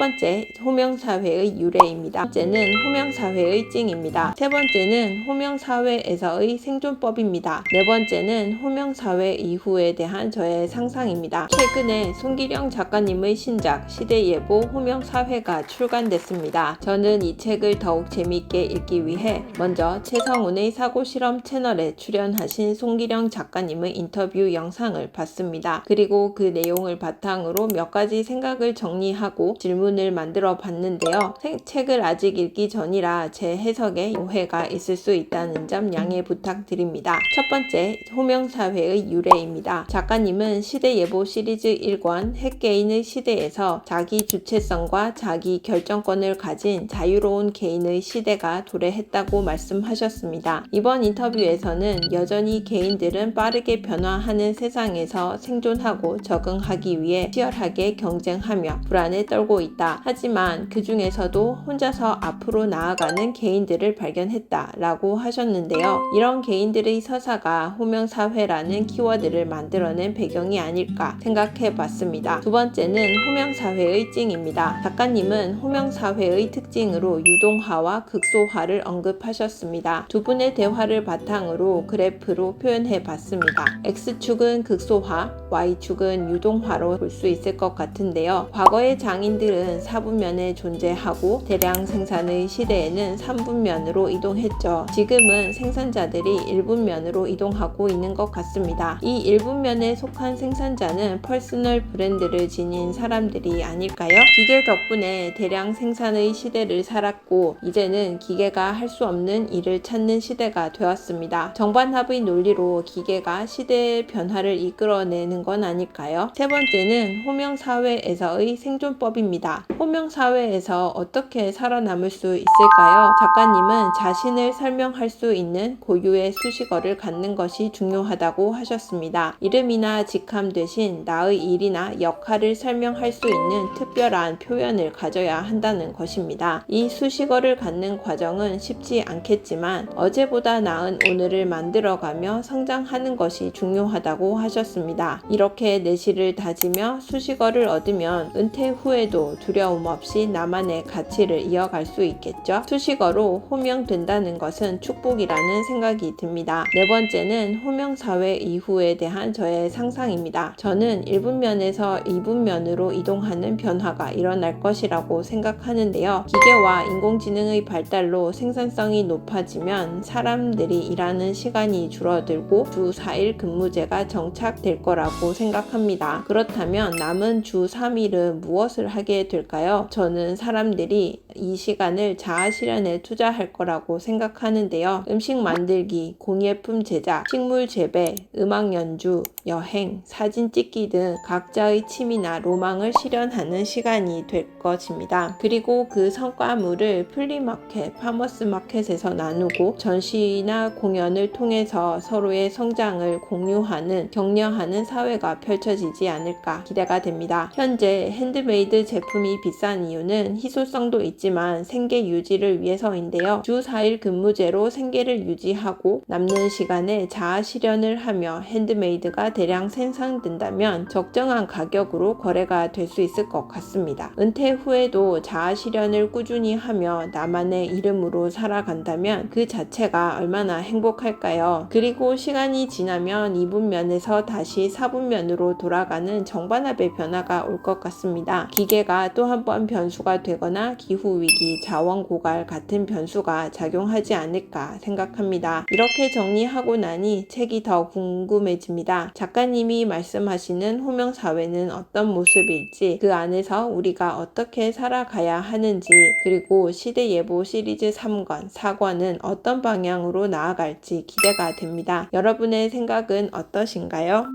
번째, 호명사회의 유래입니다. 두 번째는 호명사회의 찡입니다. 세 번째는 호명사회에서의 생존법입니다. 네 번째는 호명사회 이후에 대한 저의 상상입니다. 최근에 송기령 작가님의 신작 시대예보 호명사회가 출간됐습니다. 저는 이 책을 더욱 재미있게 읽기 위해 먼저 최성훈의 사고실험 채널에 출연하신 송기령 작가님의 인터뷰 영상을 봤습니다. 그리고 그 내용을 바탕으로 몇 가지 생각을 정리하고 질문을 만들어 봤는데요. 책을 아직 읽기 전이라 제 해석에 오해가 있을 수 있다는 점 양해 부탁드립니다. 첫 번째, 호명사회의 유래입니다. 작가님은 시대예보 시리즈 1권 핵개인의 시대에서 자기 주체성과 자기 결정권을 가진 자유로운 개인의 시대가 도래했다고 말씀하셨습니다. 이번 인터뷰에서는 여전히 개인들은 빠르게 변화하는 세상에서 생존하고 적응하기 위해 치열하게 경쟁하며 불안에 떨고 있다. 하지만 그 중에서도 혼자서 앞으로 나아가는 개인들을 발견했다 라고 하셨는데요. 이런 개인들의 서사가 호명사회라는 키워드를 만들어낸 배경이 아닐까 생각해 봤습니다. 두 번째는 호명사회의 찡입니다. 작가님은 호명사회의 특징으로 유동화와 극소화를 언급하셨습니다. 두 분의 대화를 바탕으로 그래프로 표현해 봤습니다. X축은 극소화, Y축은 유동화로 볼 수 있을 것 같은데요. 과거의 장인들은 4분면에 존재하고 대량 생산의 시대에는 3분면으로 이동했죠. 지금은 생산자들이 1분면으로 이동하고 있는 것 같습니다. 이 1분면에 속한 생산자는 퍼스널 브랜드를 지닌 사람들이 아닐까요? 기계 덕분에 대량 생산의 시대를 살았고 이제는 기계가 할 수 없는 일을 찾는 시대가 되었습니다. 정반합의 논리로 기계가 시대의 변화를 이끌어내는 건 아닐까요? 세 번째는 호명사회에서의 생존법입니다. 호명사회에서 어떻게 살아남을 수 있을까요? 작가님은 자신을 설명할 수 있는 고유의 수식어를 갖는 것이 중요하다고 하셨습니다. 이름이나 직함 대신 나의 일이나 역할을 설명할 수 있는 특별한 표현을 가져야 한다는 것입니다. 이 수식어를 갖는 과정은 쉽지 않겠지만 어제보다 나은 오늘을 만들어가며 성장하는 것이 중요하다고 하셨습니다. 이렇게 내실을 다지며 수식어를 얻으면 은퇴 후에도 두려움 없이 나만의 가치를 이어갈 수 있겠죠. 수식어로 호명된다는 것은 축복이라는 생각이 듭니다. 네 번째는 호명사회 이후에 대한 저의 상상입니다. 저는 1분면에서 2분면으로 이동하는 변화가 일어날 것이라고 생각하는데요. 기계와 인공지능의 발달로 생산성이 높아지면 사람들이 일하는 시간이 줄어들고 주 4일 근무제가 정착될 거라고 생각합니다. 그렇다면 남은 주 3일은 무엇을 하게 될까요? 저는 사람들이 이 시간을 자아실현에 투자할 거라고 생각하는데요. 음식 만들기, 공예품 제작, 식물 재배, 음악 연주, 여행, 사진 찍기 등 각자의 취미나 로망을 실현하는 시간이 될 것입니다. 그리고 그 성과물을 플리마켓, 파머스마켓에서 나누고 전시나 공연을 통해서 서로의 성장을 공유하는, 격려하는 사회가 펼쳐지지 않을까 기대가 됩니다. 현재 핸드메이드 제품이 비싼 이유는 희소성도 있지만 생계 유지를 위해서인데요. 주 4일 근무제로 생계를 유지하고 남는 시간에 자아 실현을 하며 핸드메이드가 대량 생산된다면 적정한 가격으로 거래가 될 수 있을 것 같습니다. 은퇴 후에도 자아 실현을 꾸준히 하며 나만의 이름으로 살아간다면 그 자체가 얼마나 행복할까요? 그리고 시간이 지나면 2분면에서 다시 4분면으로 돌아가는 정반합의 변화가 올 것 같습니다. 기계가 또 한 번 변수가 되거나 기후위기, 자원고갈 같은 변수가 작용하지 않을까 생각합니다. 이렇게 정리하고 나니 책이 더 궁금해집니다. 작가님이 말씀하시는 호명사회는 어떤 모습일지, 그 안에서 우리가 어떻게 살아가야 하는지, 그리고 시대예보 시리즈 3권, 4권은 어떤 방향으로 나아갈지 기대가 됩니다. 여러분의 생각은 어떠신가요?